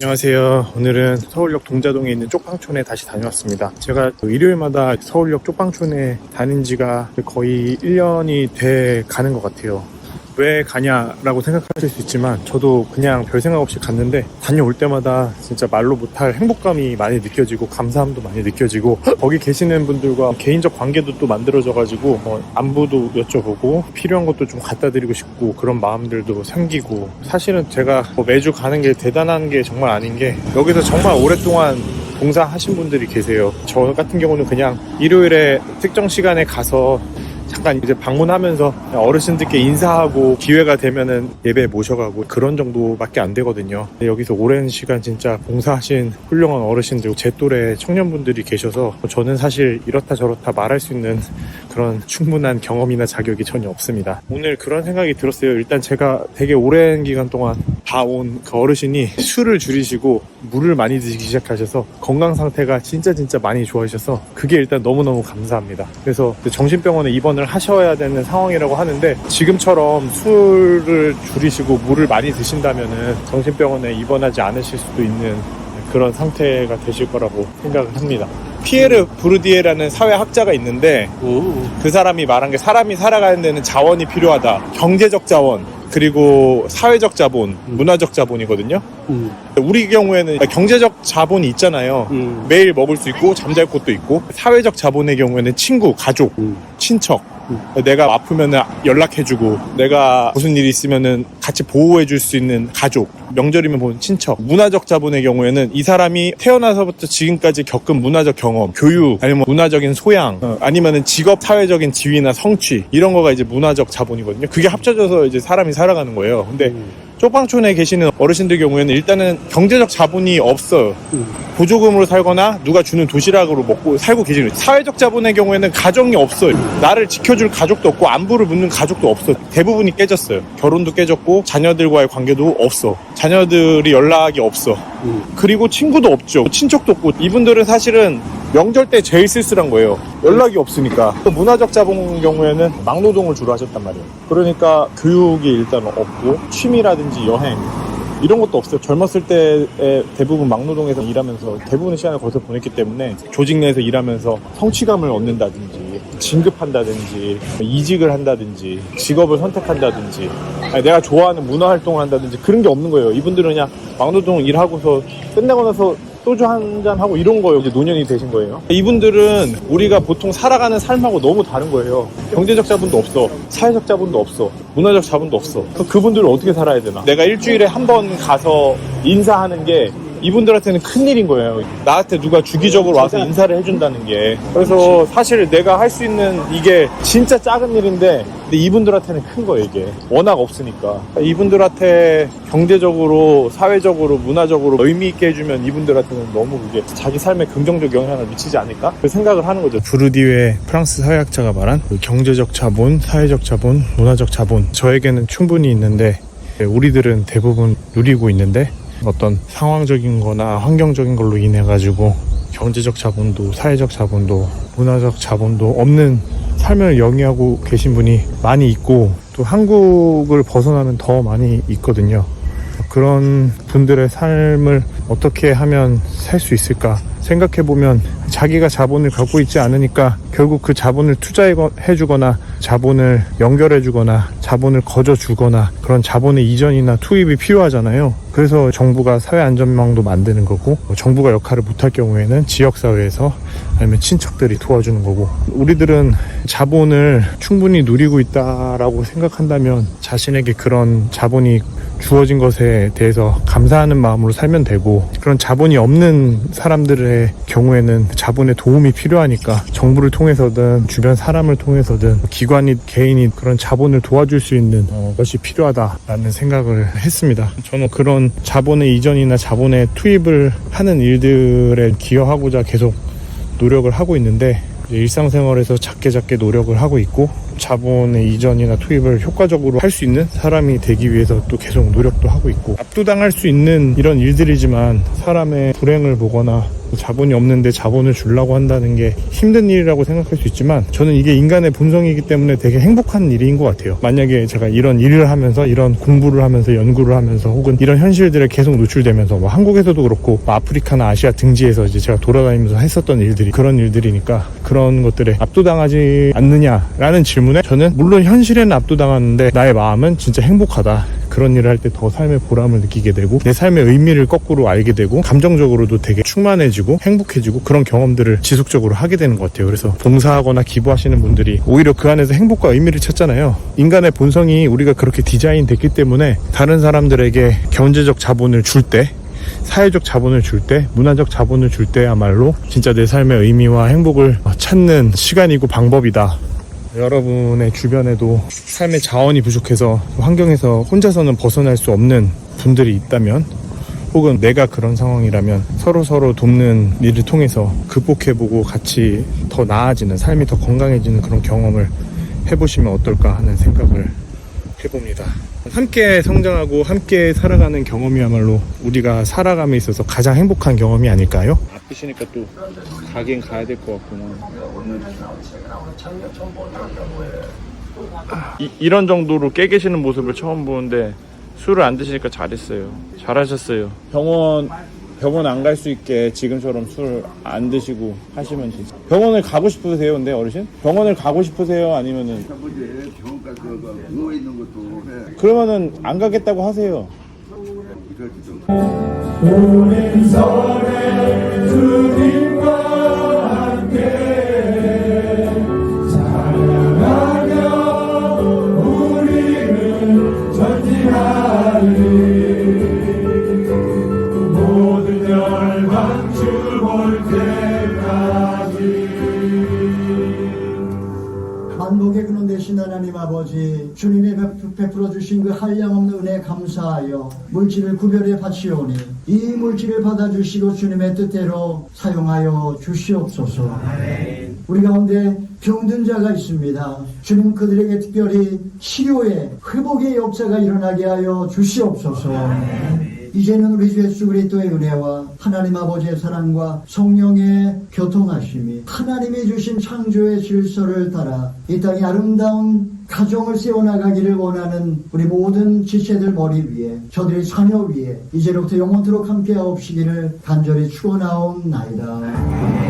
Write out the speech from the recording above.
안녕하세요. 오늘은 서울역 동자동에 있는 쪽방촌에 다시 다녀왔습니다. 제가 일요일마다 서울역 쪽방촌에 다닌 지가 거의 1년이 돼 가는 것 같아요. 왜 가냐라고 생각하실 수 있지만 저도 그냥 별 생각 없이 갔는데 다녀올 때마다 진짜 말로 못할 행복감이 많이 느껴지고 감사함도 많이 느껴지고 거기 계시는 분들과 개인적 관계도 또 만들어져가지고 안부도 여쭤보고 필요한 것도 좀 갖다 드리고 싶고 그런 마음들도 생기고, 사실은 제가 매주 가는 게 대단한 게 정말 아닌 게 여기서 정말 오랫동안 봉사하신 분들이 계세요. 저 같은 경우는 그냥 일요일에 특정 시간에 가서 잠깐 이제 방문하면서 어르신들께 인사하고 기회가 되면은 예배 모셔가고 그런 정도밖에 안 되거든요. 여기서 오랜 시간 진짜 봉사하신 훌륭한 어르신들, 제 또래 청년분들이 계셔서 저는 사실 이렇다 저렇다 말할 수 있는 그런 충분한 경험이나 자격이 전혀 없습니다. 오늘 그런 생각이 들었어요. 일단 제가 되게 오랜 기간 동안 봐온 그 어르신이 술을 줄이시고 물을 많이 드시기 시작하셔서 건강 상태가 진짜 많이 좋아지셔서 그게 일단 너무너무 감사합니다. 그래서 정신병원에 입원을 하셔야 되는 상황이라고 하는데 지금처럼 술을 줄이시고 물을 많이 드신다면은 정신병원에 입원하지 않으실 수도 있는 그런 상태가 되실 거라고 생각을 합니다. 피에르 부르디에라는 사회학자가 있는데 그 사람이 말한 게 사람이 살아가는 데는 자원이 필요하다. 경제적 자원, 그리고 사회적 자본, 문화적 자본이거든요. 우리 경우에는 경제적 자본이 있잖아요. 매일 먹을 수 있고 잠잘 곳도 있고, 사회적 자본의 경우에는 친구, 가족, 친척, 내가 아프면 연락해주고 내가 무슨 일이 있으면 같이 보호해줄 수 있는 가족, 명절이면 보는 친척. 문화적 자본의 경우에는 이 사람이 태어나서부터 지금까지 겪은 문화적 경험, 교육, 아니면 문화적인 소양, 아니면 직업, 사회적인 지위나 성취, 이런 거가 이제 문화적 자본이거든요. 그게 합쳐져서 이제 사람이 살아가는 거예요. 근데 쪽방촌에 계시는 어르신들 경우에는 일단은 경제적 자본이 없어요. 보조금으로 살거나 누가 주는 도시락으로 먹고 살고 계시는. 사회적 자본의 경우에는 가정이 없어요. 나를 지켜줄 가족도 없고 안부를 묻는 가족도 없어. 대부분이 깨졌어요. 결혼도 깨졌고 자녀들과의 관계도 없어. 자녀들이 연락이 없어. 그리고 친구도 없죠. 친척도 없고. 이분들은 사실은 명절 때 제일 쓸쓸한 거예요. 연락이 없으니까. 또 문화적 자본 경우에는 막노동을 주로 하셨단 말이에요. 그러니까 교육이 일단 없고 취미라든지 여행 이런 것도 없어요. 젊었을 때에 대부분 막노동에서 일하면서 대부분의 시간을 거기서 보냈기 때문에 조직 내에서 일하면서 성취감을 얻는다든지 진급한다든지 이직을 한다든지 직업을 선택한다든지 내가 좋아하는 문화활동을 한다든지 그런 게 없는 거예요. 이분들은 그냥 막노동 일하고서 끝내고 나서 소주 한잔 하고 이런 거 여기 노년이 되신 거예요. 이분들은 우리가 보통 살아가는 삶하고 너무 다른 거예요. 경제적 자본도 없어, 사회적 자본도 없어, 문화적 자본도 없어. 그분들은 어떻게 살아야 되나? 내가 일주일에 한 번 가서 인사하는 게 이분들한테는 큰일인 거예요. 나한테 누가 주기적으로 와서 인사를 해준다는 게. 그래서 사실 내가 할 수 있는 이게 진짜 작은 일인데 근데 이분들한테는 큰 거예요. 이게 워낙 없으니까. 이분들한테 경제적으로, 사회적으로, 문화적으로 의미 있게 해주면 이분들한테는 너무 그게 자기 삶에 긍정적 영향을 미치지 않을까? 그 생각을 하는 거죠. 부르디에 프랑스 사회학자가 말한 그 경제적 자본, 사회적 자본, 문화적 자본, 저에게는 충분히 있는데 우리들은 대부분 누리고 있는데 어떤 상황적인 거나 환경적인 걸로 인해 가지고 경제적 자본도 사회적 자본도 문화적 자본도 없는 삶을 영위하고 계신 분이 많이 있고, 또 한국을 벗어나면 더 많이 있거든요. 그런 분들의 삶을 어떻게 하면 살 수 있을까 생각해보면 자기가 자본을 갖고 있지 않으니까 결국 그 자본을 투자해주거나 자본을 연결해주거나 자본을 거저주거나 그런 자본의 이전이나 투입이 필요하잖아요. 그래서 정부가 사회안전망도 만드는 거고, 정부가 역할을 못할 경우에는 지역사회에서 아니면 친척들이 도와주는 거고, 우리들은 자본을 충분히 누리고 있다라고 생각한다면 자신에게 그런 자본이 주어진 것에 대해서 감사하는 마음으로 살면 되고, 그런 자본이 없는 사람들의 경우에는 자본의 도움이 필요하니까 정부를 통해서든 주변 사람을 통해서든 기관이 개인이 그런 자본을 도와줄 수 있는 것이 필요하다라는 생각을 했습니다. 저는 그런 자본의 이전이나 자본의 투입을 하는 일들에 기여하고자 계속 노력을 하고 있는데, 일상생활에서 작게 노력을 하고 있고, 자본의 이전이나 투입을 효과적으로 할 수 있는 사람이 되기 위해서 또 계속 노력도 하고 있고, 압도당할 수 있는 이런 일들이지만 사람의 불행을 보거나 자본이 없는데 자본을 주려고 한다는 게 힘든 일이라고 생각할 수 있지만 저는 이게 인간의 본성이기 때문에 되게 행복한 일인 것 같아요. 만약에 제가 이런 일을 하면서 이런 공부를 하면서 연구를 하면서 혹은 이런 현실들에 계속 노출되면서 뭐 한국에서도 그렇고 뭐 아프리카나 아시아 등지에서 이제 제가 돌아다니면서 했었던 일들이 그런 일들이니까 그런 것들에 압도당하지 않느냐라는 질문에 저는 물론 현실에는 압도당하는데 나의 마음은 진짜 행복하다. 그런 일을 할 때 더 삶의 보람을 느끼게 되고 내 삶의 의미를 거꾸로 알게 되고 감정적으로도 되게 충만해지고 행복해지고 그런 경험들을 지속적으로 하게 되는 것 같아요. 그래서 봉사하거나 기부하시는 분들이 오히려 그 안에서 행복과 의미를 찾잖아요. 인간의 본성이 우리가 그렇게 디자인 됐기 때문에 다른 사람들에게 경제적 자본을 줄 때 사회적 자본을 줄 때, 문화적 자본을 줄 때야말로 진짜 내 삶의 의미와 행복을 찾는 시간이고 방법이다. 여러분의 주변에도 삶의 자원이 부족해서 환경에서 혼자서는 벗어날 수 없는 분들이 있다면 혹은 내가 그런 상황이라면 서로 돕는 일을 통해서 극복해보고 같이 더 나아지는 삶이 더 건강해지는 그런 경험을 해보시면 어떨까 하는 생각을 해봅니다. 함께 성장하고 함께 살아가는 경험이야말로 우리가 살아감에 있어서 가장 행복한 경험이 아닐까요? 아프시니까 또 가긴 가야 될 것 같구나. 이런 정도로 깨 계시는 모습을 처음 보는데 술을 안 드시니까 잘했어요. 잘하셨어요. 병원 안 갈 수 있게 지금처럼 술 안 드시고 하시면 진짜. 병원을 가고 싶으세요, 근데 어르신? 병원을 가고 싶으세요? 아니면은? 병원 가서 누워 있는 것도 해. 그러면은 안 가겠다고 하세요. 우린 서래 주님과 함께 찬양하며 우리는 전진하리. 모든 열방 주 볼 때까지. 만복의 근원 되신 하나님 아버지, 주님이 베풀어 주신 그 한량없는 은혜 감사하여 물질을 구별해 바치오니 이 물질을 받아주시고 주님의 뜻대로 사용하여 주시옵소서. 우리 가운데 병든 자가 있습니다. 주님 그들에게 특별히 치료의 회복의 역사가 일어나게 하여 주시옵소서. 이제는 우리 주 예수 그리스도의 은혜와 하나님 아버지의 사랑과 성령의 교통하심이 하나님이 주신 창조의 질서를 따라 이 땅에 아름다운 가정을 세워나가기를 원하는 우리 모든 지체들 머리 위에 저들의 자녀 위에 이제로부터 영원토록 함께하옵시기를 간절히 축원하옵나이다.